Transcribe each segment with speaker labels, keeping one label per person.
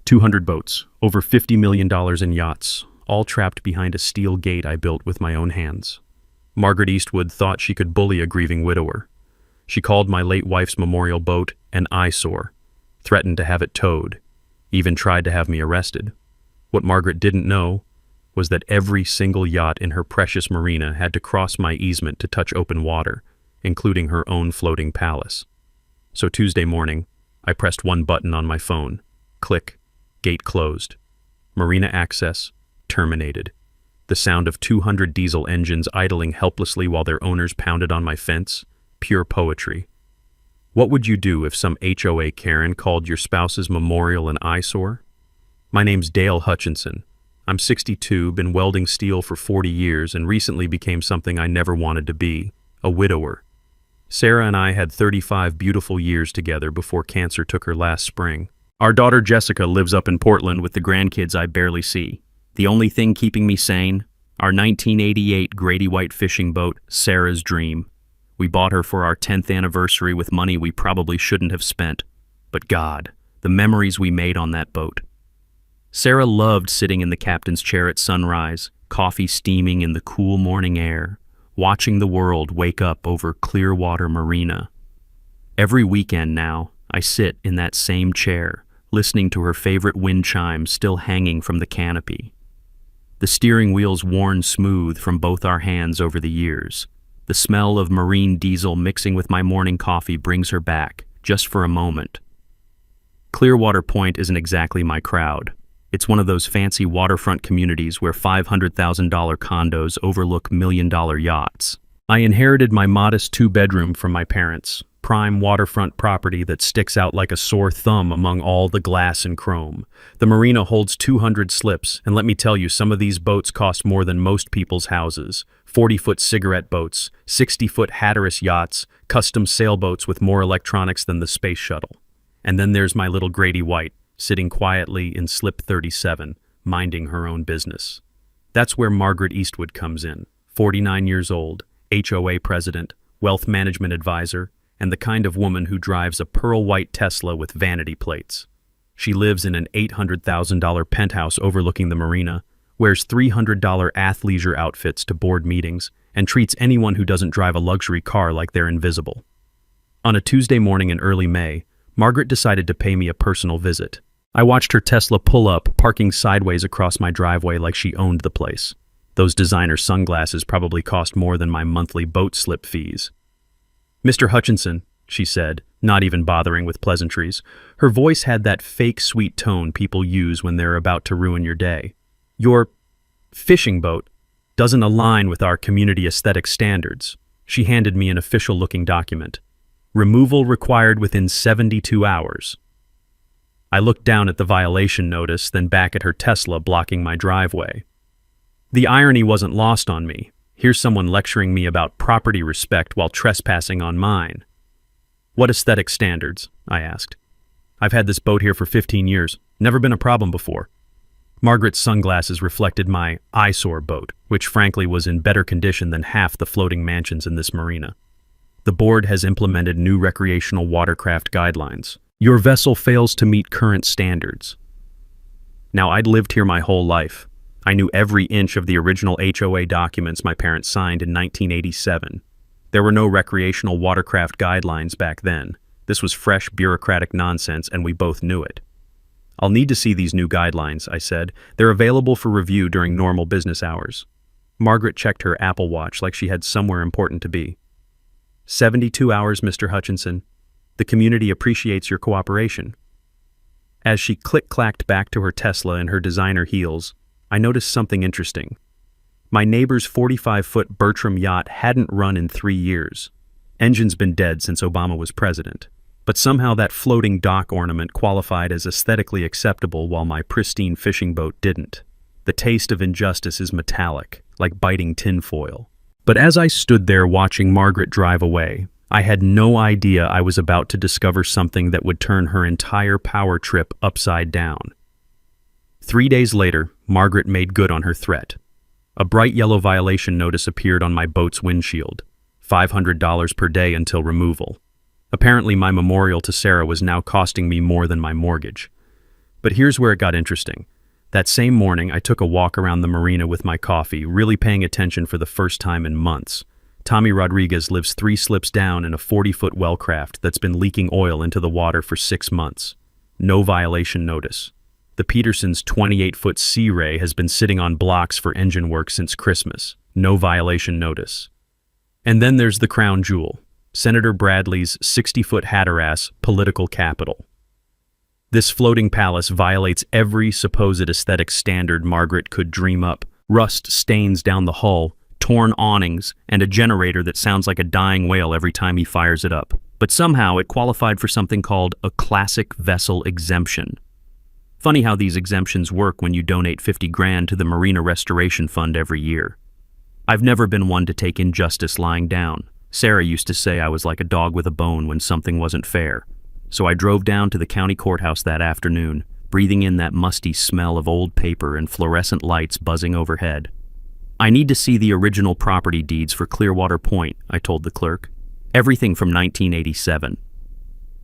Speaker 1: 200 boats, over $50 million in yachts, all trapped behind a steel gate I built with my own hands. Margaret Eastwood thought she could bully a grieving widower. She called my late wife's memorial boat an eyesore, threatened to have it towed, even tried to have me arrested. What Margaret didn't know was that every single yacht in her precious Marina had to cross my easement to touch open water, including her own floating palace. So Tuesday morning, I pressed one button on my phone. Click. Gate closed. Marina access terminated. The sound of 200 diesel engines idling helplessly while their owners pounded on my fence. Pure poetry. What would you do if some HOA Karen called your spouse's memorial an eyesore? My name's Dale Hutchinson. I'm 62, been welding steel for 40 years, and recently became something I never wanted to be, a widower. Sarah and I had 35 beautiful years together before cancer took her last spring. Our daughter Jessica lives up in Portland with the grandkids I barely see. The only thing keeping me sane? Our 1988 Grady White fishing boat, Sarah's Dream. We bought her for our 10th anniversary with money we probably shouldn't have spent. But God, the memories we made on that boat. Sarah loved sitting in the captain's chair at sunrise, coffee steaming in the cool morning air, watching the world wake up over Clearwater Marina. Every weekend now, I sit in that same chair, listening to her favorite wind chimes still hanging from the canopy. The steering wheel's worn smooth from both our hands over the years. The smell of marine diesel mixing with my morning coffee brings her back, just for a moment. Clearwater Point isn't exactly my crowd. It's one of those fancy waterfront communities where $500,000 condos overlook million-dollar yachts. I inherited my modest two-bedroom from my parents, prime waterfront property that sticks out like a sore thumb among all the glass and chrome. The marina holds 200 slips, and let me tell you, some of these boats cost more than most people's houses. 40-foot cigarette boats, 60-foot Hatteras yachts, custom sailboats with more electronics than the space shuttle. And then there's my little Grady White, sitting quietly in slip 37, minding her own business. That's where Margaret Eastwood comes in, 49 years old, HOA president, wealth management advisor, and the kind of woman who drives a pearl-white Tesla with vanity plates. She lives in an $800,000 penthouse overlooking the marina, wears $300 athleisure outfits to board meetings, and treats anyone who doesn't drive a luxury car like they're invisible. On a Tuesday morning in early May, Margaret decided to pay me a personal visit. I watched her Tesla pull up, parking sideways across my driveway like she owned the place. Those designer sunglasses probably cost more than my monthly boat slip fees. "Mr. Hutchinson," she said, not even bothering with pleasantries. Her voice had that fake sweet tone people use when they're about to ruin your day. "Your fishing boat doesn't align with our community aesthetic standards." She handed me an official-looking document. "Removal required within 72 hours. I looked down at the violation notice, then back at her Tesla blocking my driveway. The irony wasn't lost on me. Here's someone lecturing me about property respect while trespassing on mine. "What aesthetic standards?" I asked. "I've had this boat here for 15 years. Never been a problem before." Margaret's sunglasses reflected my eyesore boat, which frankly was in better condition than half the floating mansions in this marina. "The board has implemented new recreational watercraft guidelines. Your vessel fails to meet current standards." Now, I'd lived here my whole life. I knew every inch of the original HOA documents my parents signed in 1987. There were no recreational watercraft guidelines back then. This was fresh bureaucratic nonsense, and we both knew it. "I'll need to see these new guidelines," I said. "They're available for review during normal business hours." Margaret checked her Apple Watch like she had somewhere important to be. 72 hours, Mr. Hutchinson. The community appreciates your cooperation." As she click-clacked back to her Tesla in her designer heels, I noticed something interesting. My neighbor's 45-foot Bertram yacht hadn't run in 3 years. Engine's been dead since Obama was president. But somehow that floating dock ornament qualified as aesthetically acceptable while my pristine fishing boat didn't. The taste of injustice is metallic, like biting tinfoil. But as I stood there watching Margaret drive away, I had no idea I was about to discover something that would turn her entire power trip upside down. 3 days later, Margaret made good on her threat. A bright yellow violation notice appeared on my boat's windshield. $500 per day until removal. Apparently my memorial to Sarah was now costing me more than my mortgage. But here's where it got interesting. That same morning, I took a walk around the marina with my coffee, really paying attention for the first time in months. Tommy Rodriguez lives 3 slips down in a 40-foot wellcraft that's been leaking oil into the water for 6 months. No violation notice. The Peterson's 28-foot Sea Ray has been sitting on blocks for engine work since Christmas. No violation notice. And then there's the crown jewel, Senator Bradley's 60-foot Hatteras political capital. This floating palace violates every supposed aesthetic standard Margaret could dream up. Rust stains down the hull, torn awnings, and a generator that sounds like a dying whale every time he fires it up. But somehow it qualified for something called a classic vessel exemption. Funny how these exemptions work when you donate 50 grand to the Marina Restoration Fund every year. I've never been one to take injustice lying down. Sarah used to say I was like a dog with a bone when something wasn't fair. So I drove down to the county courthouse that afternoon, breathing in that musty smell of old paper and fluorescent lights buzzing overhead. I need to see the original property deeds for Clearwater Point, I told the clerk. Everything from 1987.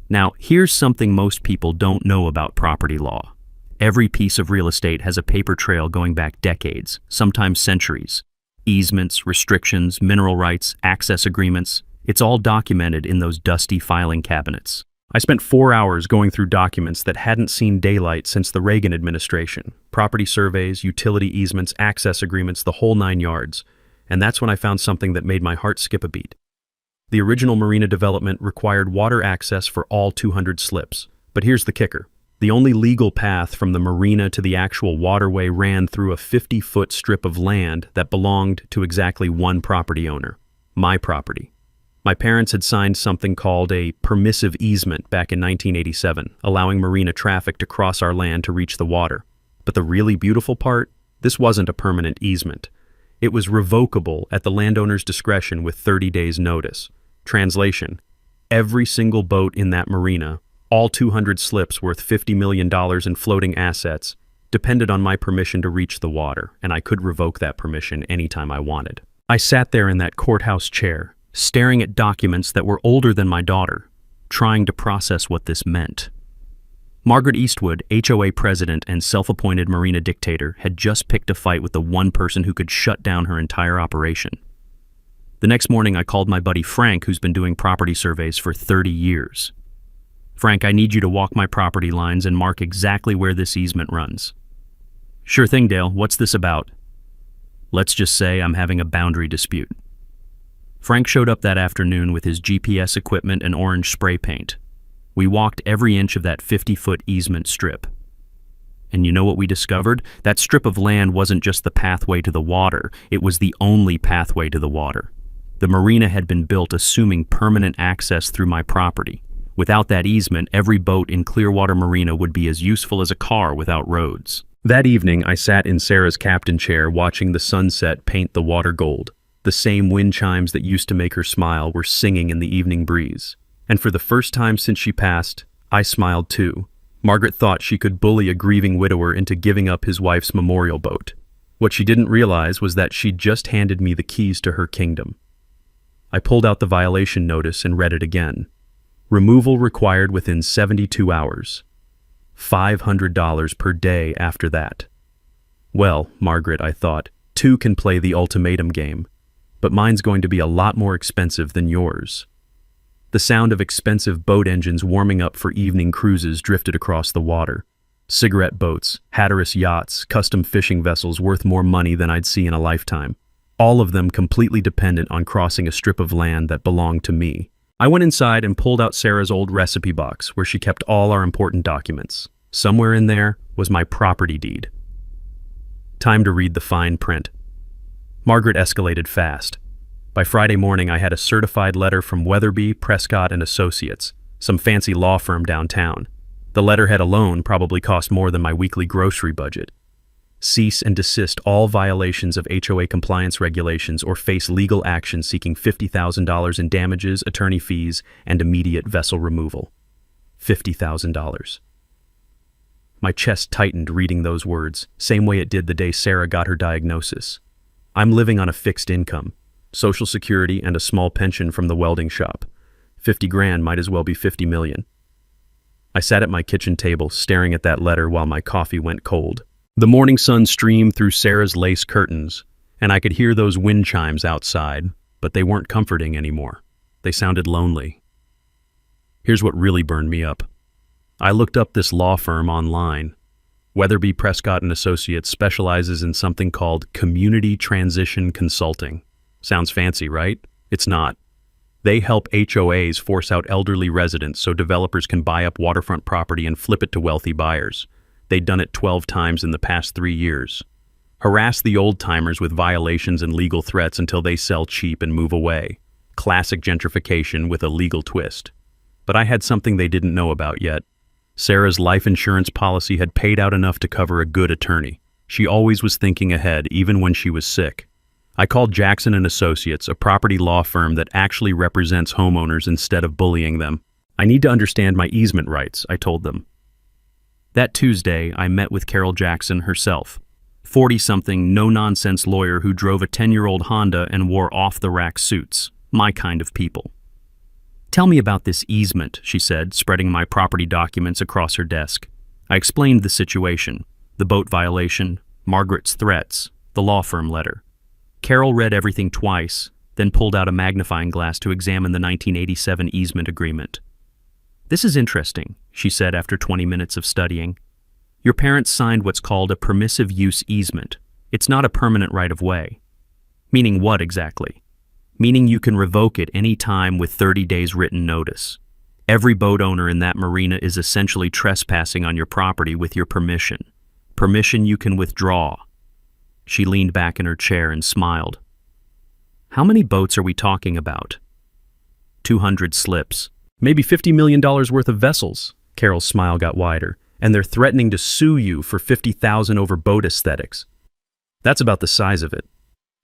Speaker 1: Now, here's something most people don't know about property law. Every piece of real estate has a paper trail going back decades, sometimes centuries. Easements, restrictions, mineral rights, access agreements, it's all documented in those dusty filing cabinets. I spent 4 hours going through documents that hadn't seen daylight since the Reagan administration. Property surveys, utility easements, access agreements, the whole 9 yards. And that's when I found something that made my heart skip a beat. The original marina development required water access for all 200 slips. But here's the kicker. The only legal path from the marina to the actual waterway ran through a 50-foot strip of land that belonged to exactly one property owner, my property. My parents had signed something called a permissive easement back in 1987, allowing marina traffic to cross our land to reach the water. But the really beautiful part? This wasn't a permanent easement. It was revocable at the landowner's discretion with 30 days' notice. Translation: every single boat in that marina, all 200 slips worth $50 million in floating assets, depended on my permission to reach the water, and I could revoke that permission anytime I wanted. I sat there in that courthouse chair, staring at documents that were older than my daughter, trying to process what this meant. Margaret Eastwood, HOA president and self-appointed marina dictator, had just picked a fight with the one person who could shut down her entire operation. The next morning, I called my buddy Frank, who's been doing property surveys for 30 years. Frank, I need you to walk my property lines and mark exactly where this easement runs. Sure thing, Dale. What's this about? Let's just say I'm having a boundary dispute. Frank showed up that afternoon with his GPS equipment and orange spray paint. We walked every inch of that 50-foot easement strip. And you know what we discovered? That strip of land wasn't just the pathway to the water, it was the only pathway to the water. The marina had been built assuming permanent access through my property. Without that easement, every boat in Clearwater Marina would be as useful as a car without roads. That evening, I sat in Sarah's captain chair watching the sunset paint the water gold. The same wind chimes that used to make her smile were singing in the evening breeze. And for the first time since she passed, I smiled too. Margaret thought she could bully a grieving widower into giving up his wife's memorial boat. What she didn't realize was that she'd just handed me the keys to her kingdom. I pulled out the violation notice and read it again. Removal required within 72 hours. $500 per day after that. Well, Margaret, I thought, two can play the ultimatum game. But mine's going to be a lot more expensive than yours. The sound of expensive boat engines warming up for evening cruises drifted across the water. Cigarette boats, Hatteras yachts, custom fishing vessels worth more money than I'd see in a lifetime. All of them completely dependent on crossing a strip of land that belonged to me. I went inside and pulled out Sarah's old recipe box where she kept all our important documents. Somewhere in there was my property deed. Time to read the fine print. Margaret escalated fast. By Friday morning, I had a certified letter from Weatherby, Prescott & Associates, some fancy law firm downtown. The letterhead alone probably cost more than my weekly grocery budget. Cease and desist all violations of HOA compliance regulations or face legal action seeking $50,000 in damages, attorney fees, and immediate vessel removal. $50,000. My chest tightened reading those words, same way it did the day Sarah got her diagnosis. I'm living on a fixed income, Social Security and a small pension from the welding shop. 50 grand might as well be 50 million. I sat at my kitchen table, staring at that letter while my coffee went cold. The morning sun streamed through Sarah's lace curtains, and I could hear those wind chimes outside, but they weren't comforting anymore. They sounded lonely. Here's what really burned me up. I looked up this law firm online. Weatherby Prescott & Associates specializes in something called community transition consulting. Sounds fancy, right? It's not. They help HOAs force out elderly residents so developers can buy up waterfront property and flip it to wealthy buyers. They'd done it 12 times in the past 3 years. Harass the old-timers with violations and legal threats until they sell cheap and move away. Classic gentrification with a legal twist. But I had something they didn't know about yet. Sarah's life insurance policy had paid out enough to cover a good attorney. She always was thinking ahead, even when she was sick. I called Jackson & Associates, a property law firm that actually represents homeowners instead of bullying them. I need to understand my easement rights, I told them. That Tuesday, I met with Carol Jackson herself. 40-something, no-nonsense lawyer who drove a 10-year-old Honda and wore off-the-rack suits. My kind of people. "Tell me about this easement," she said, spreading my property documents across her desk. I explained the situation, the boat violation, Margaret's threats, the law firm letter. Carol read everything twice, then pulled out a magnifying glass to examine the 1987 easement agreement. "This is interesting," she said after 20 minutes of studying. "Your parents signed what's called a permissive use easement. It's not a permanent right-of-way." "Meaning what exactly?" "Meaning you can revoke it any time with 30 days written notice. Every boat owner in that marina is essentially trespassing on your property with your permission. Permission you can withdraw." She leaned back in her chair and smiled. "How many boats are we talking about?" 200 slips. Maybe $50 million worth of vessels." Carol's smile got wider. "And they're threatening to sue you for $50,000 over boat aesthetics. That's about the size of it.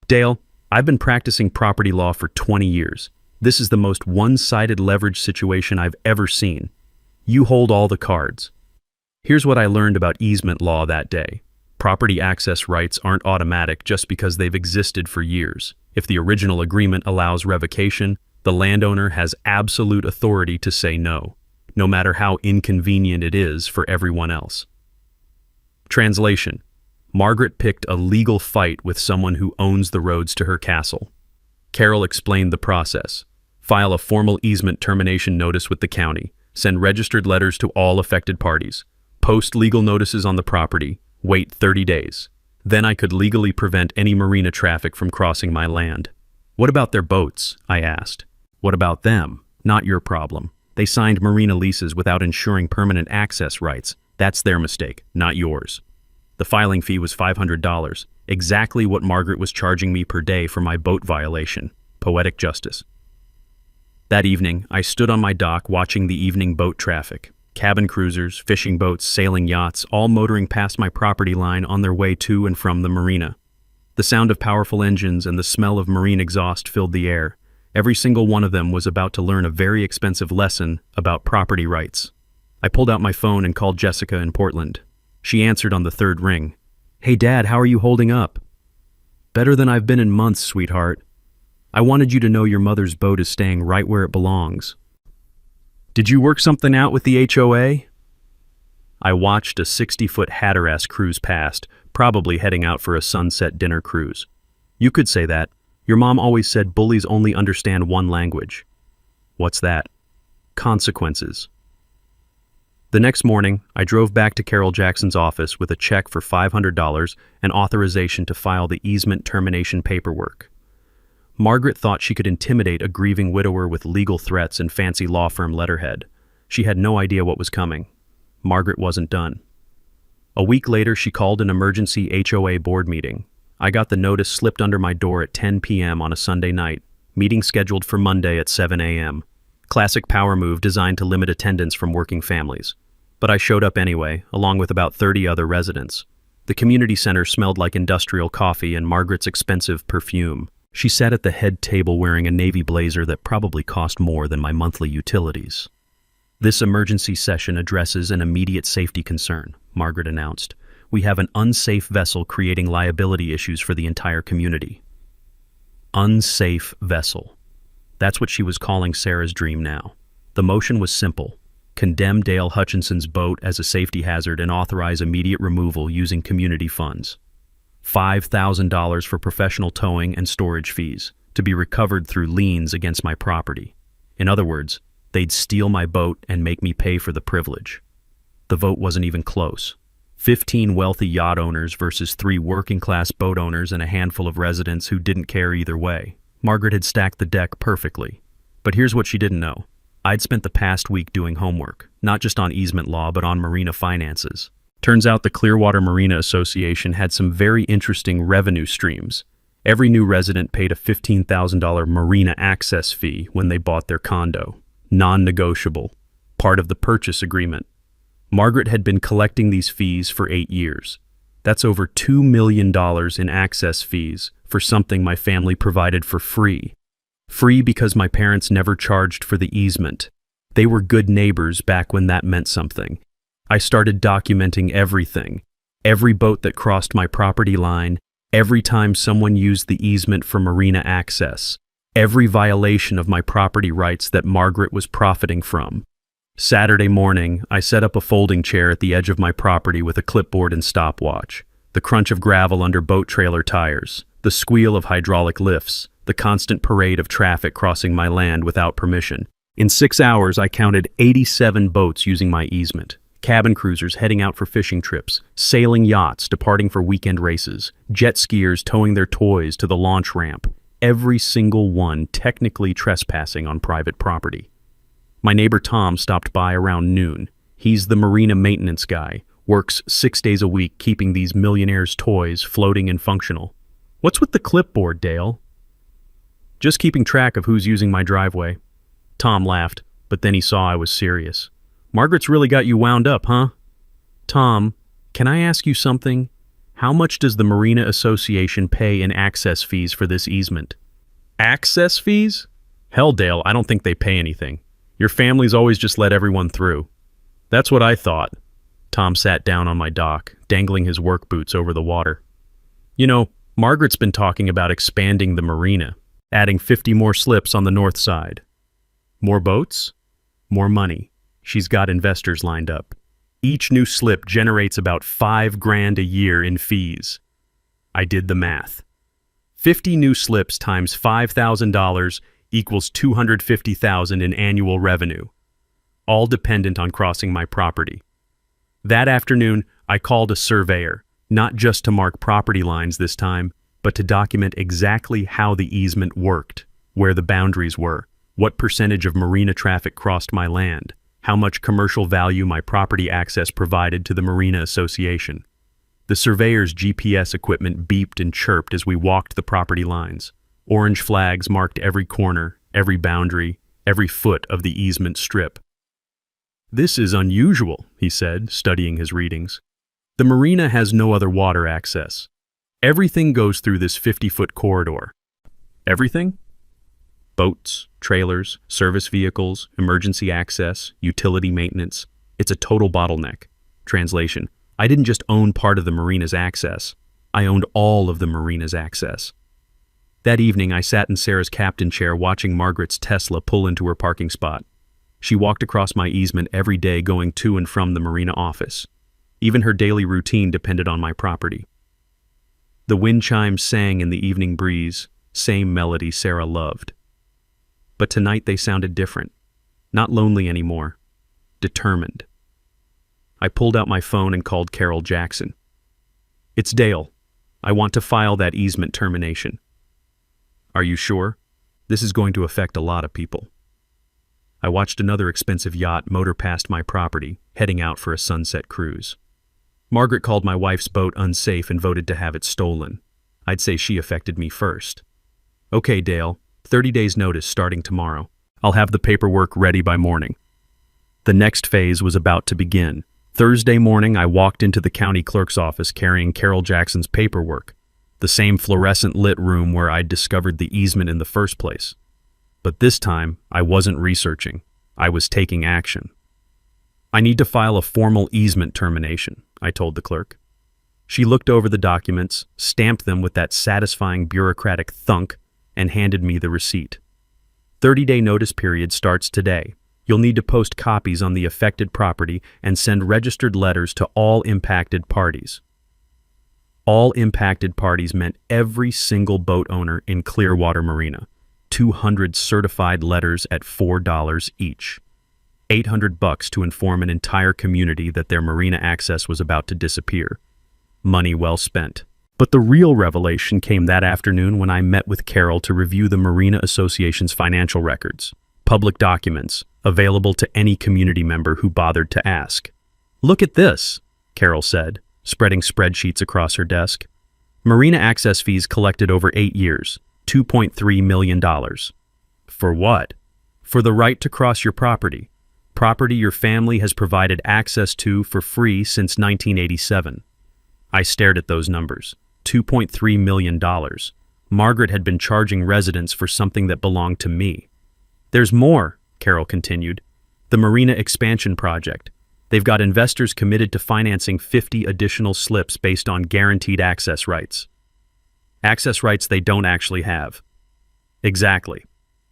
Speaker 1: Dale, I've been practicing property law for 20 years. This is the most one-sided leverage situation I've ever seen. You hold all the cards." Here's what I learned about easement law that day. Property access rights aren't automatic just because they've existed for years. If the original agreement allows revocation, the landowner has absolute authority to say no, no matter how inconvenient it is for everyone else. Translation: Margaret picked a legal fight with someone who owns the roads to her castle. Carol explained the process. File a formal easement termination notice with the county. Send registered letters to all affected parties. Post legal notices on the property. Wait 30 days. Then I could legally prevent any marina traffic from crossing my land. "What about their boats?" I asked. "What about them? Not your problem. They signed marina leases without ensuring permanent access rights. That's their mistake, not yours." The filing fee was $500, exactly what Margaret was charging me per day for my boat violation. Poetic justice. That evening, I stood on my dock watching the evening boat traffic. Cabin cruisers, fishing boats, sailing yachts, all motoring past my property line on their way to and from the marina. The sound of powerful engines and the smell of marine exhaust filled the air. Every single one of them was about to learn a very expensive lesson about property rights. I pulled out my phone and called Jessica in Portland. She answered on the third ring. "Hey Dad, how are you holding up?" "Better than I've been in months, sweetheart. I wanted you to know your mother's boat is staying right where it belongs." "Did you work something out with the HOA?" I watched a 60-foot Hatteras cruise past, probably heading out for a sunset dinner cruise. "You could say that. Your mom always said bullies only understand one language." "What's that?" "Consequences." The next morning, I drove back to Carol Jackson's office with a check for $500 and authorization to file the easement termination paperwork. Margaret thought she could intimidate a grieving widower with legal threats and fancy law firm letterhead. She had no idea what was coming. Margaret wasn't done. A week later, she called an emergency HOA board meeting. I got the notice slipped under my door at 10 p.m. on a Sunday night, meeting scheduled for Monday at 7 a.m. Classic power move designed to limit attendance from working families. But I showed up anyway, along with about 30 other residents. The community center smelled like industrial coffee and Margaret's expensive perfume. She sat at the head table wearing a navy blazer that probably cost more than my monthly utilities. "This emergency session addresses an immediate safety concern," Margaret announced. "We have an unsafe vessel creating liability issues for the entire community." Unsafe vessel. That's what she was calling Sarah's dream now. The motion was simple. condemn Dale Hutchinson's boat as a safety hazard and authorize immediate removal using community funds. $5,000 for professional towing and storage fees, to be recovered through liens against my property. In other words, they'd steal my boat and make me pay for the privilege. The vote wasn't even close. 15 wealthy yacht owners versus 3 working-class boat owners and a handful of residents who didn't care either way. Margaret had stacked the deck perfectly. But here's what she didn't know. I'd spent the past week doing homework, not just on easement law, but on marina finances. Turns out the Clearwater Marina Association had some very interesting revenue streams. Every new resident paid a $15,000 marina access fee when they bought their condo. Non-negotiable. Part of the purchase agreement. Margaret had been collecting these fees for 8 years. That's over $2 million in access fees for something my family provided for free. Free because my parents never charged for the easement. They were good neighbors back when that meant something. I started documenting everything. Every boat that crossed my property line, every time someone used the easement for marina access, every violation of my property rights that Margaret was profiting from. Saturday morning, I set up a folding chair at the edge of my property with a clipboard and stopwatch. The crunch of gravel under boat trailer tires, the squeal of hydraulic lifts, the constant parade of traffic crossing my land without permission. In 6 hours, I counted 87 boats using my easement. Cabin cruisers heading out for fishing trips, sailing yachts departing for weekend races, jet skiers towing their toys to the launch ramp, every single one technically trespassing on private property. My neighbor Tom stopped by around noon. He's the marina maintenance guy, works 6 days a week keeping these millionaires' toys floating and functional. What's with the clipboard, Dale? Just keeping track of who's using my driveway. Tom laughed, but then he saw I was serious. Margaret's really got you wound up, huh? Tom, can I ask you something? How much does the Marina Association pay in access fees for this easement? Access fees? Hell, Dale, I don't think they pay anything. Your family's always just let everyone through. That's what I thought. Tom sat down on my dock, dangling his work boots over the water. You know, Margaret's been talking about expanding the marina, adding 50 more slips on the north side. More boats? More money. She's got investors lined up. Each new slip generates about $5,000 a year in fees. I did the math. 50 new slips times $5,000 equals $250,000 in annual revenue, all dependent on crossing my property. That afternoon, I called a surveyor, not just to mark property lines this time, but to document exactly how the easement worked, where the boundaries were, what percentage of marina traffic crossed my land, how much commercial value my property access provided to the Marina Association. The surveyor's GPS equipment beeped and chirped as we walked the property lines. Orange flags marked every corner, every boundary, every foot of the easement strip. This is unusual, he said, studying his readings. The marina has no other water access. Everything goes through this 50-foot corridor. Everything? Boats, trailers, service vehicles, emergency access, utility maintenance. It's a total bottleneck. Translation: I didn't just own part of the marina's access. I owned all of the marina's access. That evening, I sat in Sarah's captain chair watching Margaret's Tesla pull into her parking spot. She walked across my easement every day going to and from the marina office. Even her daily routine depended on my property. The wind chimes sang in the evening breeze, same melody Sarah loved. But tonight they sounded different. Not lonely anymore. Determined. I pulled out my phone and called Carol Jackson. It's Dale. I want to file that easement termination. Are you sure? This is going to affect a lot of people. I watched another expensive yacht motor past my property, heading out for a sunset cruise. Margaret called my wife's boat unsafe and voted to have it stolen. I'd say she affected me first. Okay, Dale, 30 days notice starting tomorrow. I'll have the paperwork ready by morning. The next phase was about to begin. Thursday morning, I walked into the county clerk's office carrying Carol Jackson's paperwork, the same fluorescent lit room where I'd discovered the easement in the first place. But this time, I wasn't researching. I was taking action. I need to file a formal easement termination, I told the clerk. She looked over the documents, stamped them with that satisfying bureaucratic thunk, and handed me the receipt. 30-day notice period starts today. You'll need to post copies on the affected property and send registered letters to all impacted parties. All impacted parties meant every single boat owner in Clearwater Marina. 200 certified letters at $4 each. $800 to inform an entire community that their marina access was about to disappear. Money well spent. But the real revelation came that afternoon when I met with Carol to review the Marina Association's financial records. Public documents, available to any community member who bothered to ask. "Look at this," Carol said, spreading spreadsheets across her desk. Marina access fees collected over 8 years, $2.3 million. For what? For the right to cross your property. Property your family has provided access to for free since 1987. I stared at those numbers. $2.3 million. Margaret had been charging residents for something that belonged to me. "There's more," Carol continued. "The Marina expansion project. They've got investors committed to financing 50 additional slips based on guaranteed access rights. Access rights they don't actually have." Exactly.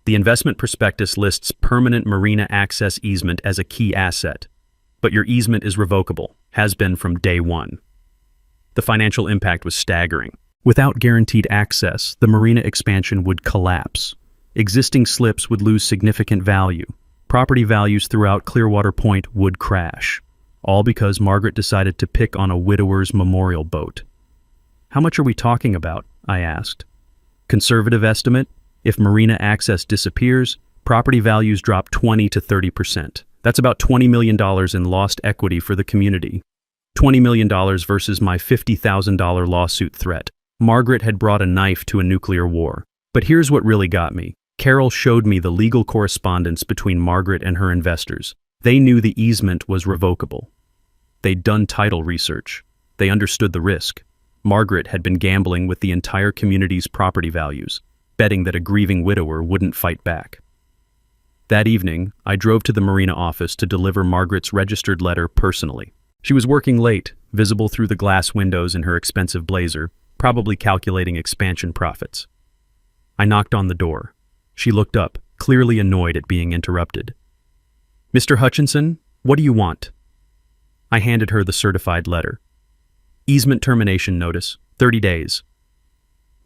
Speaker 1: The investment prospectus lists permanent marina access easement as a key asset. But your easement is revocable, has been from day one. The financial impact was staggering. Without guaranteed access, the marina expansion would collapse. Existing slips would lose significant value. Property values throughout Clearwater Point would crash. All because Margaret decided to pick on a widower's memorial boat. "How much are we talking about?" I asked. "Conservative estimate? If marina access disappears, property values drop 20 to 30%. That's about $20 million in lost equity for the community. $20 million versus my $50,000 lawsuit threat. Margaret had brought a knife to a nuclear war. But here's what really got me. Carol showed me the legal correspondence between Margaret and her investors. They knew the easement was revocable. They'd done title research. They understood the risk. Margaret had been gambling with the entire community's property values, betting that a grieving widower wouldn't fight back. That evening, I drove to the Marina office to deliver Margaret's registered letter personally. She was working late, visible through the glass windows in her expensive blazer, probably calculating expansion profits. I knocked on the door. She looked up, clearly annoyed at being interrupted. "Mr. Hutchinson, what do you want?" I handed her the certified letter. "Easement termination notice, 30 days.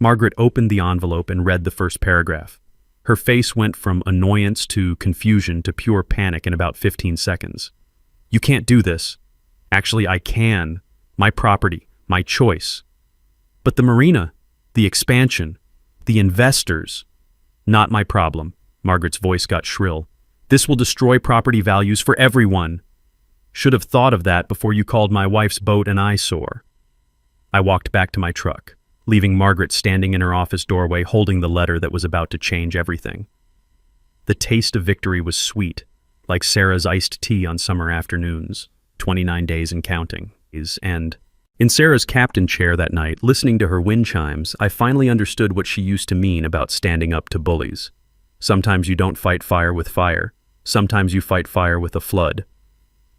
Speaker 1: Margaret opened the envelope and read the first paragraph. Her face went from annoyance to confusion to pure panic in about 15 seconds. "You can't do this." "Actually, I can. My property, my choice." "But the marina, the expansion, the investors." "Not my problem." Margaret's voice got shrill. "This will destroy property values for everyone. Should have thought of that before you called my wife's boat an eyesore." I walked back to my truck, leaving Margaret standing in her office doorway holding the letter that was about to change everything. The taste of victory was sweet, like Sarah's iced tea on summer afternoons, 29 days and counting. And in Sarah's captain chair that night, listening to her wind chimes, I finally understood what she used to mean about standing up to bullies. Sometimes you don't fight fire with fire. Sometimes you fight fire with a flood.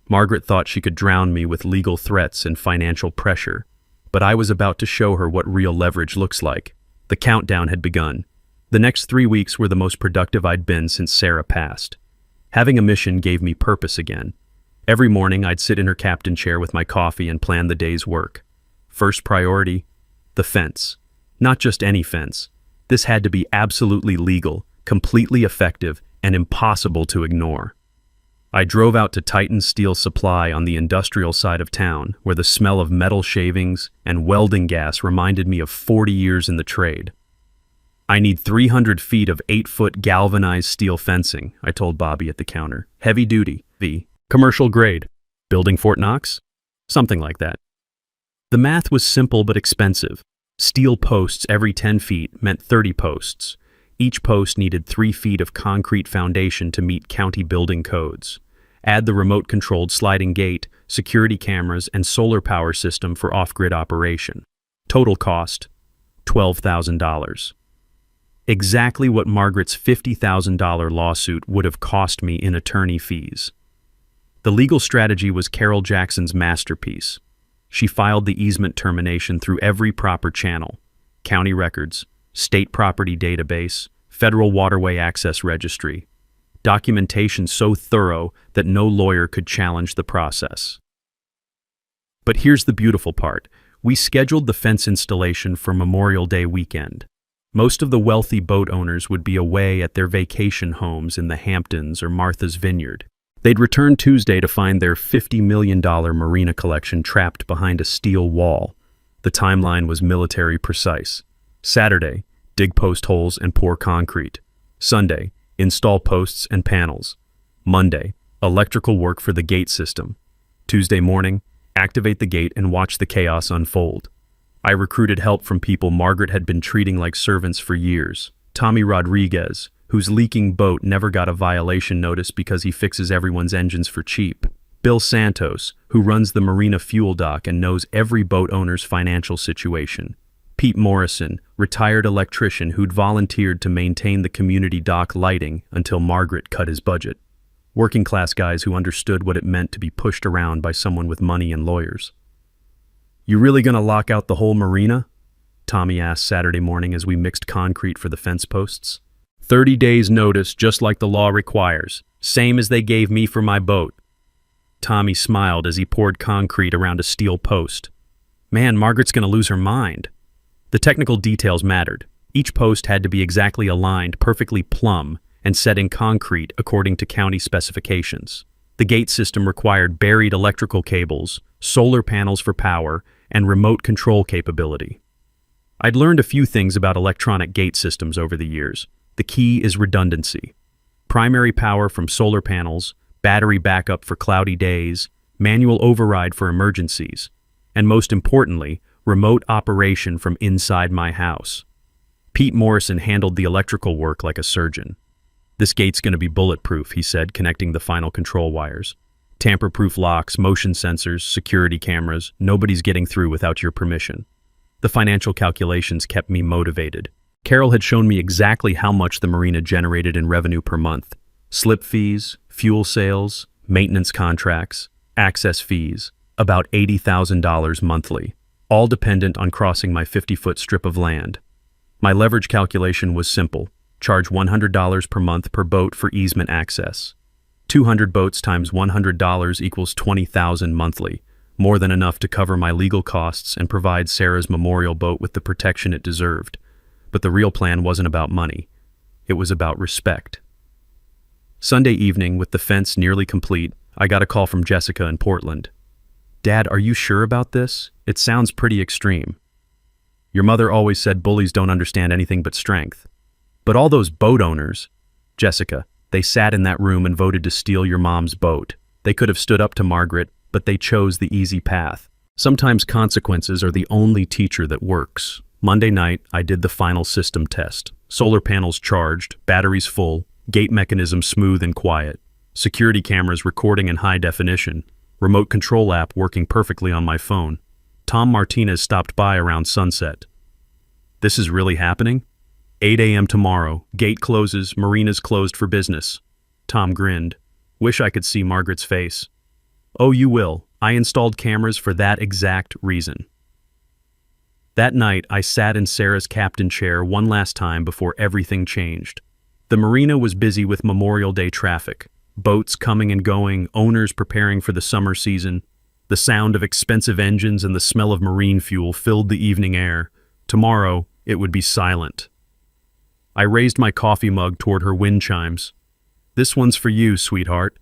Speaker 1: Margaret thought she could drown me with legal threats and financial pressure, but I was about to show her what real leverage looks like. The countdown had begun. The next 3 weeks were the most productive I'd been since Sarah passed. Having a mission gave me purpose again. Every morning I'd sit in her captain chair with my coffee and plan the day's work. First priority, the fence. Not just any fence. This had to be absolutely legal, completely effective, and impossible to ignore. I drove out to Titan Steel Supply on the industrial side of town, where the smell of metal shavings and welding gas reminded me of 40 years in the trade. "I need 300 feet of 8-foot galvanized steel fencing," I told Bobby at the counter. "Heavy duty, commercial grade. Building Fort Knox? Something like that." The math was simple but expensive. Steel posts every 10 feet meant 30 posts. Each post needed 3 feet of concrete foundation to meet county building codes. Add the remote-controlled sliding gate, security cameras, and solar power system for off-grid operation. Total cost, $12,000. Exactly what Margaret's $50,000 lawsuit would have cost me in attorney fees. The legal strategy was Carol Jackson's masterpiece. She filed the easement termination through every proper channel: county records, state property database, federal waterway access registry. documentation so thorough that no lawyer could challenge the process. But here's the beautiful part. We scheduled the fence installation for Memorial Day weekend. Most of the wealthy boat owners would be away at their vacation homes in the Hamptons or Martha's Vineyard. They'd return Tuesday to find their $50 million Marina collection trapped behind a steel wall. The timeline was military precise. Saturday, dig post holes and pour concrete. Sunday, install posts and panels. Monday, electrical work for the gate system. Tuesday morning, activate the gate and watch the chaos unfold. I recruited help from people Margaret had been treating like servants for years. Tommy Rodriguez, whose leaking boat never got a violation notice because he fixes everyone's engines for cheap. Bill Santos, who runs the Marina fuel dock and knows every boat owner's financial situation. Pete Morrison, retired electrician who'd volunteered to maintain the community dock lighting until Margaret cut his budget. Working class guys who understood what it meant to be pushed around by someone with money and lawyers. "You really gonna lock out the whole marina?" Tommy asked Saturday morning as we mixed concrete for the fence posts. 30 days notice, just like the law requires. Same as they gave me for my boat. Tommy smiled as he poured concrete around a steel post. Man, Margaret's gonna lose her mind. The technical details mattered. Each post had to be exactly aligned, perfectly plumb, and set in concrete according to county specifications. The gate system required buried electrical cables, solar panels for power, and remote control capability. I'd learned a few things about electronic gate systems over the years. The key is redundancy. Primary power from solar panels, battery backup for cloudy days, manual override for emergencies, and most importantly, remote operation from inside my house. Pete Morrison handled the electrical work like a surgeon. "This gate's going to be bulletproof," he said, connecting the final control wires. "Tamper-proof locks, motion sensors, security cameras. Nobody's getting through without your permission." The financial calculations kept me motivated. Carol had shown me exactly how much the marina generated in revenue per month. Slip fees, fuel sales, maintenance contracts, access fees, about $80,000 monthly, all dependent on crossing my 50-foot strip of land. My leverage calculation was simple. Charge $100 per month per boat for easement access. 200 boats times $100 equals $20,000 monthly, more than enough to cover my legal costs and provide Sarah's memorial boat with the protection it deserved. But the real plan wasn't about money. It was about respect. Sunday evening, with the fence nearly complete, I got a call from Jessica in Portland. "Dad, are you sure about this? It sounds pretty extreme." "Your mother always said bullies don't understand anything but strength. But all those boat owners," "Jessica, they sat in that room and voted to steal your mom's boat. They could have stood up to Margaret, but they chose the easy path. Sometimes consequences are the only teacher that works." Monday night, I did the final system test. Solar panels charged, batteries full, gate mechanism smooth and quiet, security cameras recording in high definition, remote control app working perfectly on my phone. Tom Martinez stopped by around sunset. "This is really happening?" 8 a.m. tomorrow. Gate closes, marina's closed for business. Tom grinned. Wish I could see Margaret's face. "Oh, you will. I installed cameras for that exact reason." That night, I sat in Sarah's captain chair one last time before everything changed. The marina was busy with Memorial Day traffic. Boats coming and going, owners preparing for the summer season. The sound of expensive engines and the smell of marine fuel filled the evening air. Tomorrow, it would be silent. I raised my coffee mug toward her wind chimes. "This one's for you, sweetheart."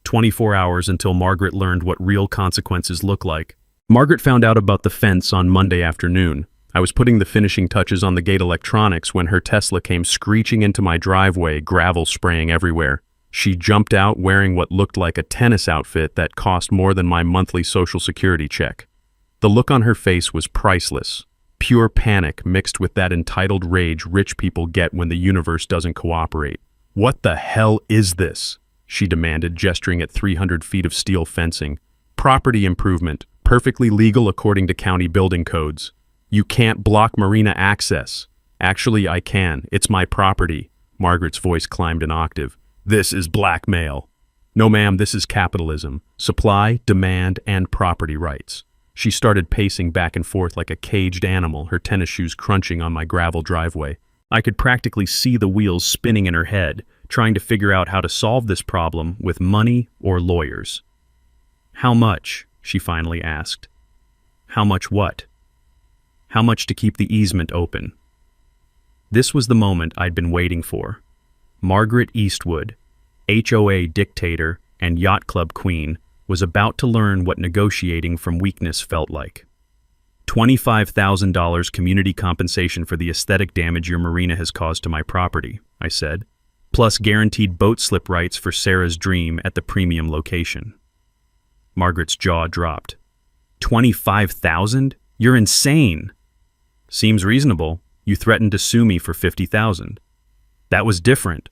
Speaker 1: 24 hours until Margaret learned what real consequences look like. Margaret found out about the fence on Monday afternoon. I was putting the finishing touches on the gate electronics when her Tesla came screeching into my driveway, gravel spraying everywhere. She jumped out wearing what looked like a tennis outfit that cost more than my monthly Social Security check. The look on her face was priceless. Pure panic mixed with that entitled rage rich people get when the universe doesn't cooperate. "What the hell is this?" she demanded, gesturing at 300 feet of steel fencing. "Property improvement, perfectly legal according to county building codes. You can't block marina access." "Actually, I can. It's my property." Margaret's voice climbed an octave. "This is blackmail." "No, ma'am, this is capitalism. Supply, demand, and property rights." She started pacing back and forth like a caged animal, her tennis shoes crunching on my gravel driveway. I could practically see the wheels spinning in her head, trying to figure out how to solve this problem with money or lawyers. "How much?" she finally asked. "How much what?" "How much to keep the easement open?" This was the moment I'd been waiting for. Margaret Eastwood, HOA dictator and yacht club queen, was about to learn what negotiating from weakness felt like. $25,000 community compensation for the aesthetic damage your Marina has caused to my property, I said, plus guaranteed boat slip rights for Sarah's dream at the premium location. Margaret's jaw dropped. 25,000? You're insane. Seems reasonable. You threatened to sue me for 50,000. That was different.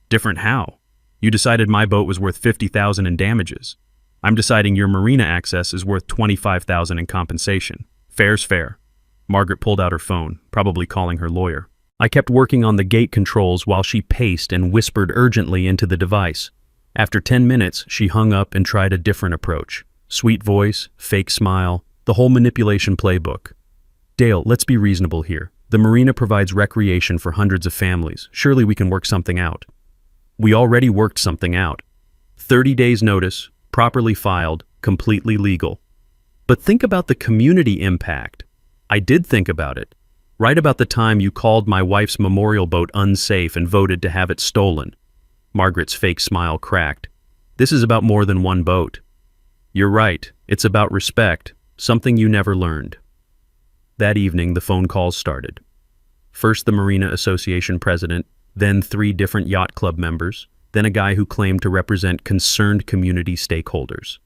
Speaker 1: Different how? You decided my boat was worth 50,000 in damages. I'm deciding your Marina access is worth 25,000 in compensation. Fair's fair. Margaret pulled out her phone, probably calling her lawyer. I kept working on the gate controls while she paced and whispered urgently into the device. After 10 minutes, she hung up and tried a different approach. Sweet voice, fake smile, the whole manipulation playbook. "Dale, let's be reasonable here. The Marina provides recreation for hundreds of families. Surely we can work something out." We already worked something out. 30 days notice, properly filed, completely legal. But think about the community impact. I did think about it. Right about the time you called my wife's memorial boat unsafe and voted to have it stolen. Margaret's fake smile cracked. This is about more than one boat. You're right. It's about respect, something you never learned. That evening, the phone calls started. First the Marina Association president, then 3 different yacht club members, then a guy who claimed to represent concerned community stakeholders.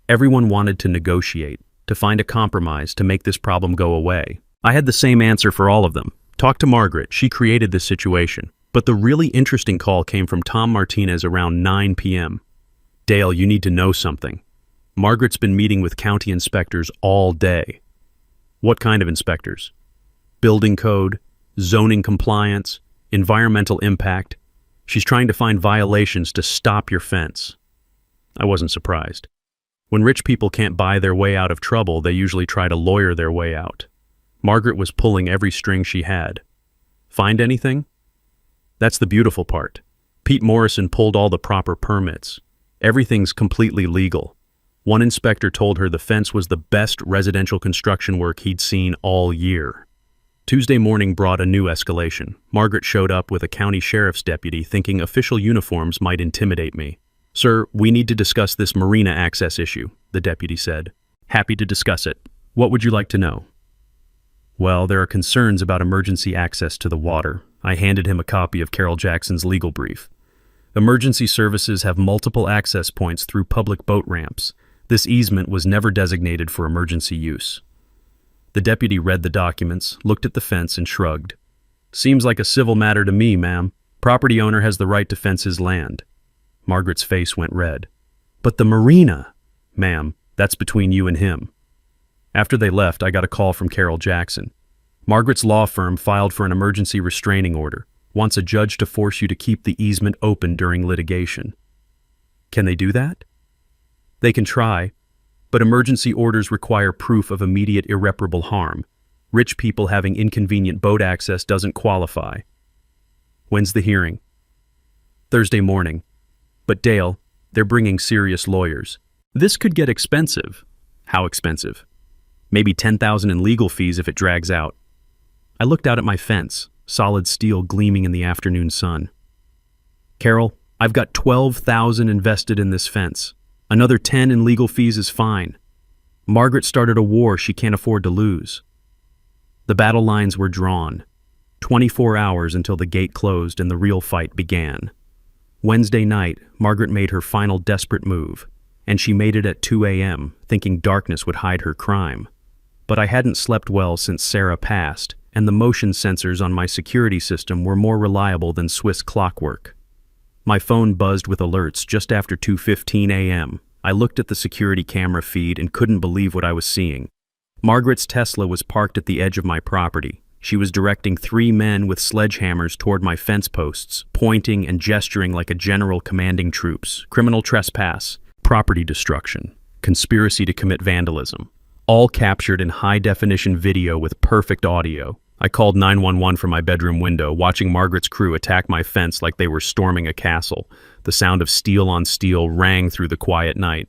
Speaker 1: Everyone wanted to negotiate, to find a compromise to make this problem go away. I had the same answer for all of them. Talk to Margaret, she created this situation. But the really interesting call came from Tom Martinez around 9 p.m. "Dale, you need to know something. Margaret's been meeting with county inspectors all day." "What kind of inspectors?" "Building code, zoning compliance, environmental impact. She's trying to find violations to stop your fence." I wasn't surprised. When rich people can't buy their way out of trouble, they usually try to lawyer their way out. Margaret was pulling every string she had. Find anything? That's the beautiful part. Pete Morrison pulled all the proper permits. Everything's completely legal. One inspector told her the fence was the best residential construction work he'd seen all year. Tuesday morning brought a new escalation. Margaret showed up with a county sheriff's deputy thinking official uniforms might intimidate me. "Sir, we need to discuss this Marina access issue," the deputy said. "Happy to discuss it. What would you like to know?" "Well, there are concerns about emergency access to the water." I handed him a copy of Carol Jackson's legal brief. "Emergency services have multiple access points through public boat ramps. This easement was never designated for emergency use." The deputy read the documents, looked at the fence, and shrugged. "Seems like a civil matter to me, ma'am. Property owner has the right to fence his land." Margaret's face went red. "But the Marina!" "Ma'am, that's between you and him." After they left, I got a call from Carol Jackson. "Margaret's law firm filed for an emergency restraining order, wants a judge to force you to keep the easement open during litigation." Can they do that? They can try, but emergency orders require proof of immediate irreparable harm. Rich people having inconvenient boat access doesn't qualify. When's the hearing? Thursday morning. But Dale, they're bringing serious lawyers. This could get expensive. How expensive? Maybe $10,000 in legal fees if it drags out. I looked out at my fence, solid steel gleaming in the afternoon sun. "Carol, I've got $12,000 invested in this fence. Another 10 in legal fees is fine. Margaret started a war she can't afford to lose." The battle lines were drawn. 24 hours until the gate closed and the real fight began. Wednesday night, Margaret made her final desperate move, and she made it at 2 a.m., thinking darkness would hide her crime. But I hadn't slept well since Sarah passed, and the motion sensors on my security system were more reliable than Swiss clockwork. My phone buzzed with alerts just after 2:15 a.m. I looked at the security camera feed and couldn't believe what I was seeing. Margaret's Tesla was parked at the edge of my property. She was directing 3 men with sledgehammers toward my fence posts, pointing and gesturing like a general commanding troops. Criminal trespass, property destruction, conspiracy to commit vandalism. All captured in high-definition video with perfect audio. I called 911 from my bedroom window, watching Margaret's crew attack my fence like they were storming a castle. The sound of steel on steel rang through the quiet night.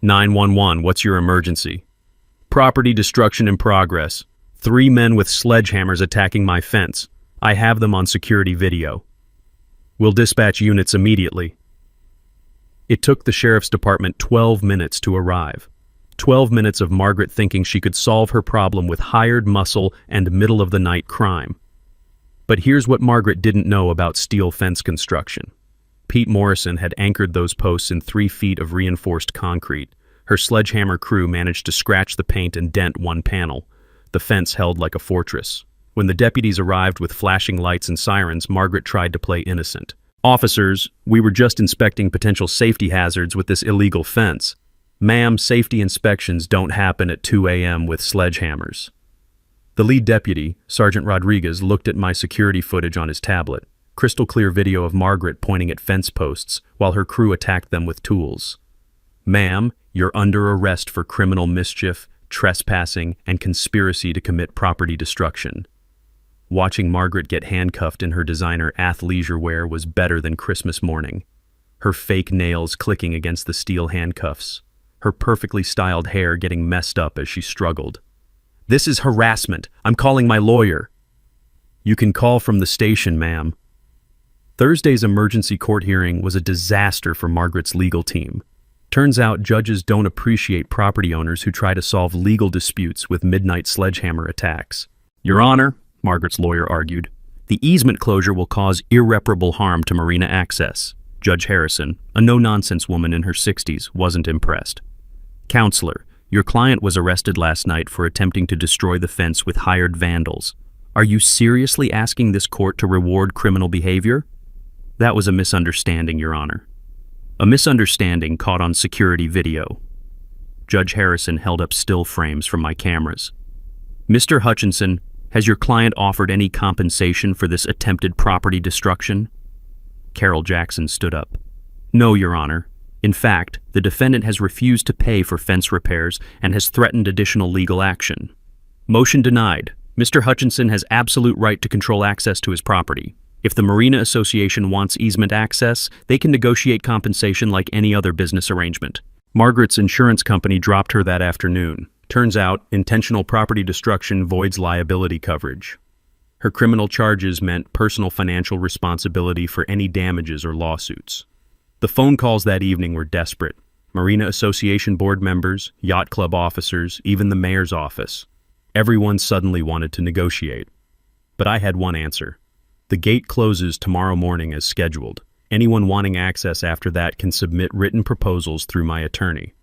Speaker 1: 911, what's your emergency? Property destruction in progress. 3 men with sledgehammers attacking my fence. I have them on security video. We'll dispatch units immediately. It took the sheriff's department 12 minutes to arrive. 12 minutes of Margaret thinking she could solve her problem with hired muscle and middle-of-the-night crime. But here's what Margaret didn't know about steel fence construction. Pete Morrison had anchored those posts in 3 feet of reinforced concrete. Her sledgehammer crew managed to scratch the paint and dent one panel. The fence held like a fortress. When the deputies arrived with flashing lights and sirens, Margaret tried to play innocent. Officers, we were just inspecting potential safety hazards with this illegal fence. Ma'am, safety inspections don't happen at 2 a.m. with sledgehammers. The lead deputy, Sergeant Rodriguez, looked at my security footage on his tablet. Crystal clear video of Margaret pointing at fence posts while her crew attacked them with tools. Ma'am, you're under arrest for criminal mischief, trespassing, and conspiracy to commit property destruction. Watching Margaret get handcuffed in her designer athleisure wear was better than Christmas morning. Her fake nails clicking against the steel handcuffs. Her perfectly styled hair getting messed up as she struggled. This is harassment. I'm calling my lawyer. You can call from the station, ma'am. Thursday's emergency court hearing was a disaster for Margaret's legal team. Turns out judges don't appreciate property owners who try to solve legal disputes with midnight sledgehammer attacks. Your Honor, Margaret's lawyer argued, the easement closure will cause irreparable harm to Marina access. Judge Harrison, a no-nonsense woman in her 60s, wasn't impressed. Counselor, your client was arrested last night for attempting to destroy the fence with hired vandals. Are you seriously asking this court to reward criminal behavior? That was a misunderstanding, Your Honor. A misunderstanding caught on security video. Judge Harrison held up still frames from my cameras. Mr. Hutchinson, has your client offered any compensation for this attempted property destruction? Carol Jackson stood up. No, Your Honor. In fact, the defendant has refused to pay for fence repairs and has threatened additional legal action. Motion denied. Mr. Hutchinson has absolute right to control access to his property. If the Marina Association wants easement access, they can negotiate compensation like any other business arrangement. Margaret's insurance company dropped her that afternoon. Turns out, intentional property destruction voids liability coverage. Her criminal charges meant personal financial responsibility for any damages or lawsuits. The phone calls that evening were desperate. Marina Association board members, yacht club officers, even the mayor's office. Everyone suddenly wanted to negotiate. But I had one answer. The gate closes tomorrow morning as scheduled. Anyone wanting access after that can submit written proposals through my attorney.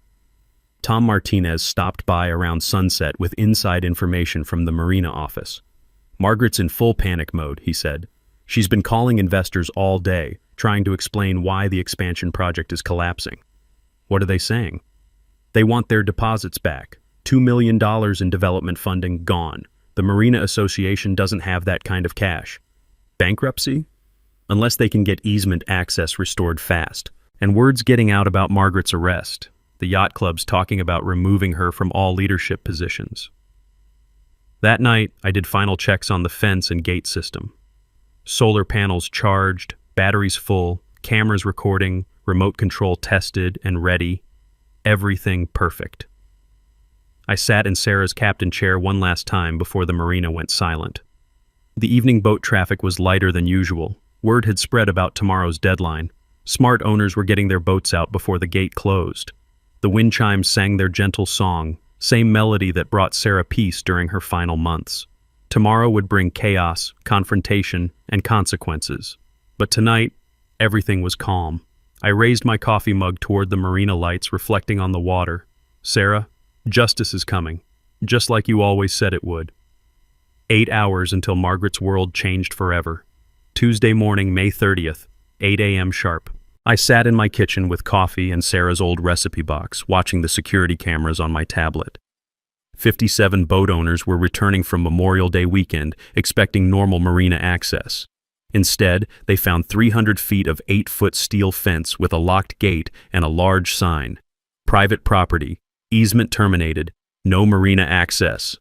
Speaker 1: Tom Martinez stopped by around sunset with inside information from the Marina office. Margaret's in full panic mode, he said. She's been calling investors all day, trying to explain why the expansion project is collapsing. What are they saying? They want their deposits back. $2 million in development funding gone. The Marina Association doesn't have that kind of cash. Bankruptcy? Unless they can get easement access restored fast. And word's getting out about Margaret's arrest. The yacht club's talking about removing her from all leadership positions. That night, I did final checks on the fence and gate system. Solar panels charged, batteries full, cameras recording, remote control tested and ready. Everything perfect. I sat in Sarah's captain chair one last time before the marina went silent. The evening boat traffic was lighter than usual. Word had spread about tomorrow's deadline. Smart owners were getting their boats out before the gate closed. The wind chimes sang their gentle song, same melody that brought Sarah peace during her final months. Tomorrow would bring chaos, confrontation, and consequences. But tonight, everything was calm. I raised my coffee mug toward the marina lights reflecting on the water. Sarah, justice is coming, just like you always said it would. 8 hours until Margaret's world changed forever. Tuesday morning, May 30th, 8 a.m. sharp. I sat in my kitchen with coffee and Sarah's old recipe box, watching the security cameras on my tablet. 57 boat owners were returning from Memorial Day weekend, expecting normal marina access. Instead, they found 300 feet of 8-foot steel fence with a locked gate and a large sign. Private property, easement terminated, no marina access.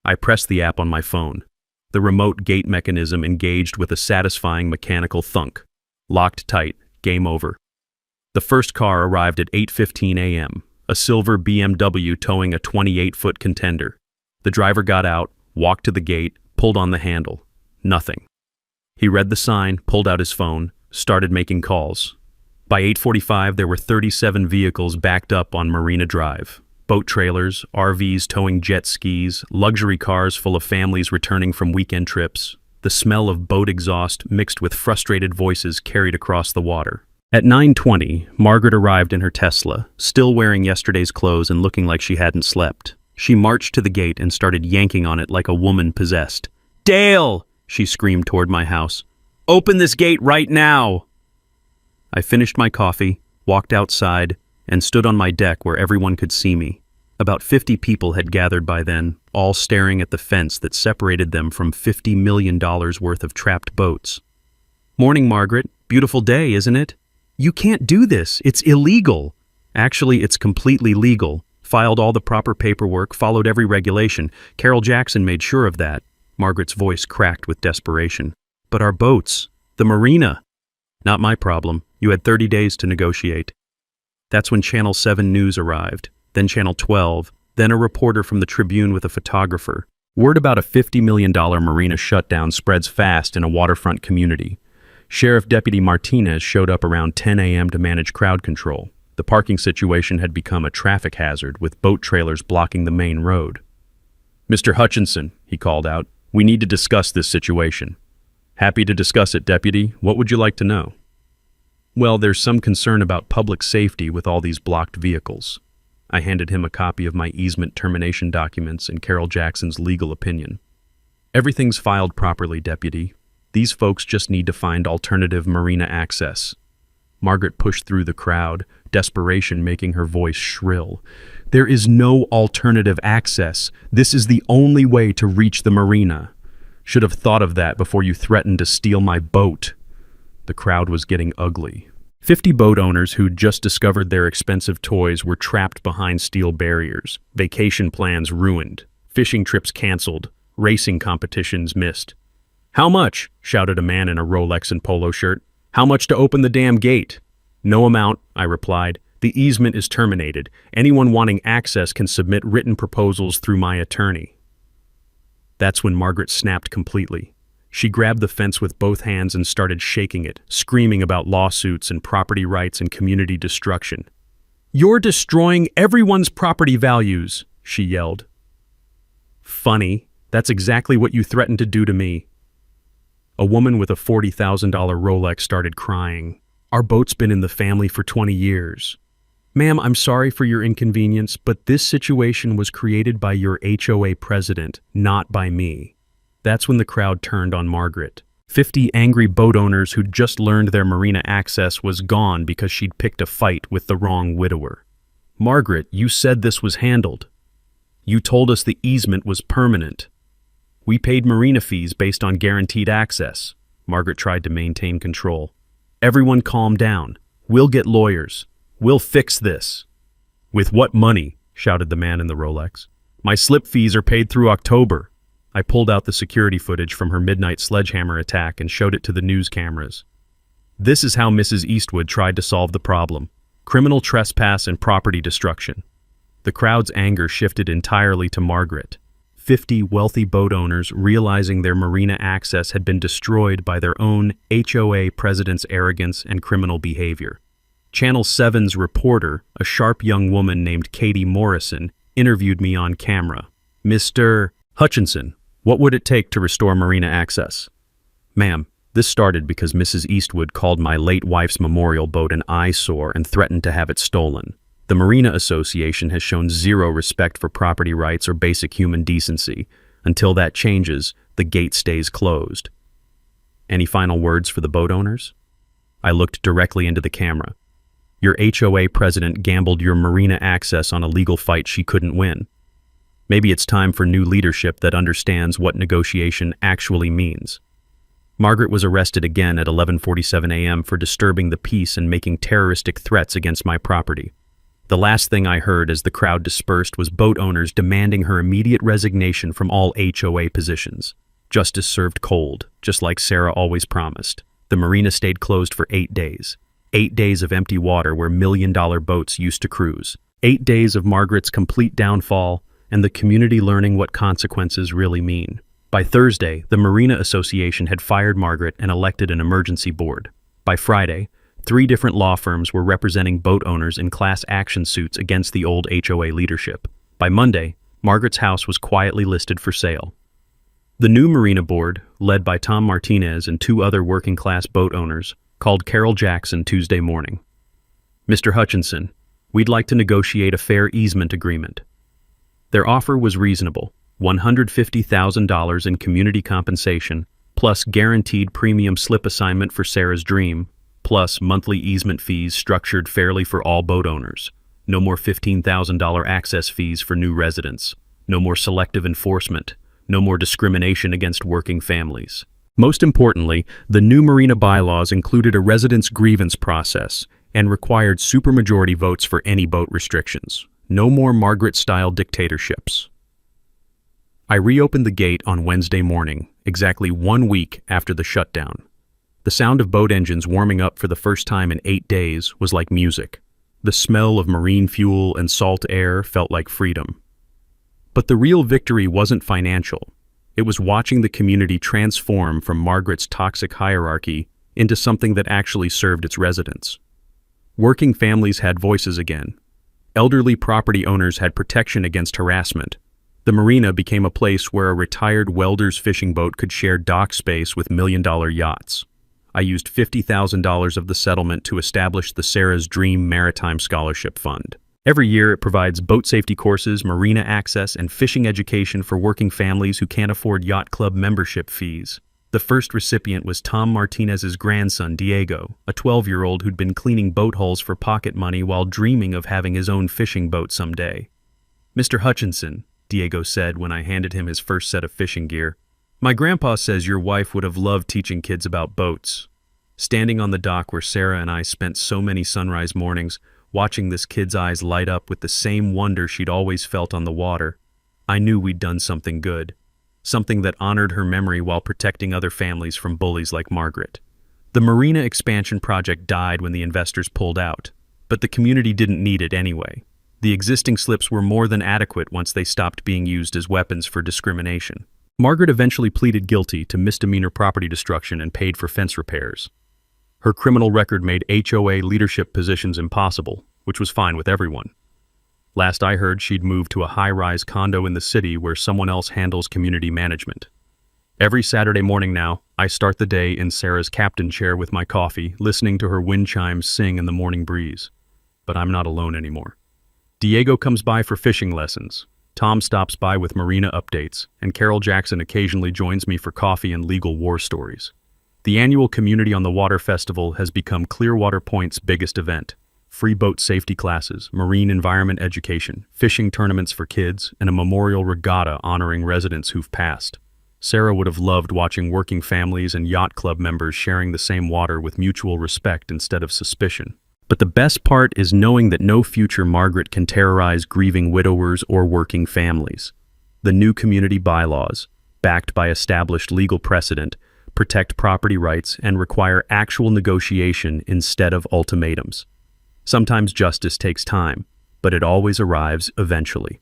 Speaker 1: I pressed the app on my phone. The remote gate mechanism engaged with a satisfying mechanical thunk. Locked tight. Game over. The first car arrived at 8:15 a.m., a silver BMW towing a 28-foot contender. The driver got out, walked to the gate, pulled on the handle. Nothing. He read the sign, pulled out his phone, started making calls. By 8:45, there were 37 vehicles backed up on Marina Drive. Boat trailers, RVs towing jet skis, luxury cars full of families returning from weekend trips. The smell of boat exhaust mixed with frustrated voices carried across the water. At 9:20, Margaret arrived in her Tesla, still wearing yesterday's clothes and looking like she hadn't slept. She marched to the gate and started yanking on it like a woman possessed. "Dale!" she screamed toward my house. "Open this gate right now!" I finished my coffee, walked outside, and stood on my deck where everyone could see me. About 50 people had gathered by then, all staring at the fence that separated them from $50 million worth of trapped boats. "Morning, Margaret. Beautiful day, isn't it?" "You can't do this. It's illegal." "Actually, it's completely legal. Filed all the proper paperwork, followed every regulation. Carol Jackson made sure of that." Margaret's voice cracked with desperation. "But our boats, the Marina." "Not my problem. You had 30 days to negotiate." That's when Channel 7 News arrived, then Channel 12, then a reporter from the Tribune with a photographer. Word about a $50 million marina shutdown spreads fast in a waterfront community. Sheriff Deputy Martinez showed up around 10 a.m. to manage crowd control. The parking situation had become a traffic hazard, with boat trailers blocking the main road. "Mr. Hutchinson," he called out, "we need to discuss this situation." "Happy to discuss it, Deputy. What would you like to know?" "Well, there's some concern about public safety with all these blocked vehicles." I handed him a copy of my easement termination documents and Carol Jackson's legal opinion. "Everything's filed properly, Deputy. These folks just need to find alternative marina access." Margaret pushed through the crowd, desperation making her voice shrill. "There is no alternative access. This is the only way to reach the marina. Should have thought of that before you threatened to steal my boat." The crowd was getting ugly. 50 boat owners who'd just discovered their expensive toys were trapped behind steel barriers, vacation plans ruined, fishing trips canceled, racing competitions missed. "How much?" shouted a man in a Rolex and polo shirt. "How much to open the damn gate?" "No amount," I replied. "The easement is terminated. Anyone wanting access can submit written proposals through my attorney." That's when Margaret snapped completely. She grabbed the fence with both hands and started shaking it, screaming about lawsuits and property rights and community destruction. "You're destroying everyone's property values," she yelled. "Funny. That's exactly what you threatened to do to me." A woman with a $40,000 Rolex started crying. "Our boat's been in the family for 20 years. Ma'am, I'm sorry for your inconvenience, but this situation was created by your HOA president, not by me." That's when the crowd turned on Margaret. 50 angry boat owners who'd just learned their marina access was gone because she'd picked a fight with the wrong widower. "Margaret, you said this was handled. You told us the easement was permanent. We paid marina fees based on guaranteed access." Margaret tried to maintain control. "Everyone calm down. We'll get lawyers. We'll fix this." "With what money?" shouted the man in the Rolex. "My slip fees are paid through October." I pulled out the security footage from her midnight sledgehammer attack and showed it to the news cameras. This is how Mrs. Eastwood tried to solve the problem: criminal trespass and property destruction. The crowd's anger shifted entirely to Margaret. 50 wealthy boat owners, realizing their marina access had been destroyed by their own HOA president's arrogance and criminal behavior. Channel 7's reporter, a sharp young woman named Katie Morrison, interviewed me on camera. "Mr. Hutchinson, what would it take to restore marina access?" "Ma'am, this started because Mrs. Eastwood called my late wife's memorial boat an eyesore and threatened to have it stolen. The Marina Association has shown zero respect for property rights or basic human decency. Until that changes, the gate stays closed." "Any final words for the boat owners?" I looked directly into the camera. "Your HOA president gambled your marina access on a legal fight she couldn't win. Maybe it's time for new leadership that understands what negotiation actually means." Margaret was arrested again at 11:47 a.m. for disturbing the peace and making terroristic threats against my property. The last thing I heard as the crowd dispersed was boat owners demanding her immediate resignation from all HOA positions. Justice served cold, just like Sarah always promised. The marina stayed closed for 8 days. 8 days of empty water where million-dollar boats used to cruise. 8 days of Margaret's complete downfall and the community learning what consequences really mean. By Thursday, the Marina Association had fired Margaret and elected an emergency board. By Friday, 3 different law firms were representing boat owners in class action suits against the old HOA leadership. By Monday, Margaret's house was quietly listed for sale. The new Marina board, led by Tom Martinez and 2 other working-class boat owners, called Carol Jackson Tuesday morning. "Mr. Hutchinson, we'd like to negotiate a fair easement agreement." Their offer was reasonable, $150,000 in community compensation, plus guaranteed premium slip assignment for Sarah's dream, plus monthly easement fees structured fairly for all boat owners. No more $15,000 access fees for new residents. No more selective enforcement. No more discrimination against working families. Most importantly, the new Marina bylaws included a residents' grievance process and required supermajority votes for any boat restrictions. No more Margaret-style dictatorships. I reopened the gate on Wednesday morning, exactly 1 week after the shutdown. The sound of boat engines warming up for the first time in 8 days was like music. The smell of marine fuel and salt air felt like freedom. But the real victory wasn't financial. It was watching the community transform from Margaret's toxic hierarchy into something that actually served its residents. Working families had voices again. Elderly property owners had protection against harassment. The marina became a place where a retired welder's fishing boat could share dock space with million-dollar yachts. I used $50,000 of the settlement to establish the Sarah's Dream Maritime Scholarship Fund. Every year, it provides boat safety courses, marina access, and fishing education for working families who can't afford yacht club membership fees. The first recipient was Tom Martinez's grandson, Diego, a 12-year-old who'd been cleaning boat hulls for pocket money while dreaming of having his own fishing boat someday. "Mr. Hutchinson," Diego said when I handed him his first set of fishing gear, "my grandpa says your wife would have loved teaching kids about boats." Standing on the dock where Sarah and I spent so many sunrise mornings, watching this kid's eyes light up with the same wonder she'd always felt on the water, I knew we'd done something good. Something that honored her memory while protecting other families from bullies like Margaret. The marina expansion project died when the investors pulled out, but the community didn't need it anyway. The existing slips were more than adequate once they stopped being used as weapons for discrimination. Margaret eventually pleaded guilty to misdemeanor property destruction and paid for fence repairs. Her criminal record made HOA leadership positions impossible, which was fine with everyone. Last I heard, she'd moved to a high-rise condo in the city where someone else handles community management. Every Saturday morning now, I start the day in Sarah's captain chair with my coffee, listening to her wind chimes sing in the morning breeze. But I'm not alone anymore. Diego comes by for fishing lessons. Tom stops by with marina updates, and Carol Jackson occasionally joins me for coffee and legal war stories. The annual Community on the Water Festival has become Clearwater Point's biggest event. Free boat safety classes, marine environment education, fishing tournaments for kids, and a memorial regatta honoring residents who've passed. Sarah would have loved watching working families and yacht club members sharing the same water with mutual respect instead of suspicion. But the best part is knowing that no future Margaret can terrorize grieving widowers or working families. The new community bylaws, backed by established legal precedent, protect property rights and require actual negotiation instead of ultimatums. Sometimes justice takes time, but it always arrives eventually.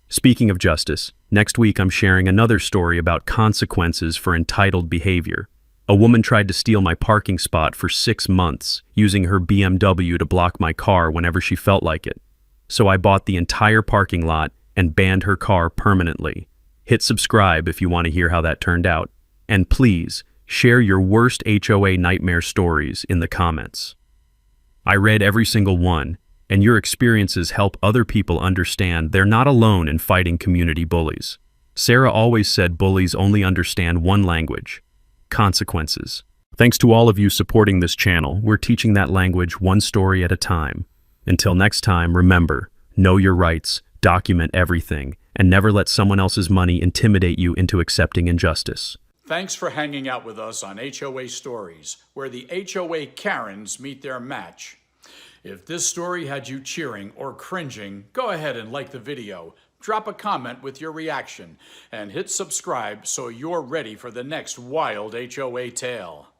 Speaker 1: Speaking of justice, next week I'm sharing another story about consequences for entitled behavior. A woman tried to steal my parking spot for 6 months, using her BMW to block my car whenever she felt like it. So I bought the entire parking lot and banned her car permanently. Hit subscribe if you want to hear how that turned out. And please, share your worst HOA nightmare stories in the comments. I read every single one, and your experiences help other people understand they're not alone in fighting community bullies. Sarah always said bullies only understand one language: consequences. Thanks to all of you supporting this channel, we're teaching that language one story at a time. Until next time, remember, know your rights, document everything, and never let someone else's money intimidate you into accepting injustice.
Speaker 2: Thanks for hanging out with us on HOA Stories, where the HOA Karens meet their match. If this story had you cheering or cringing, go ahead and like the video, drop a comment with your reaction, and hit subscribe so you're ready for the next wild HOA tale.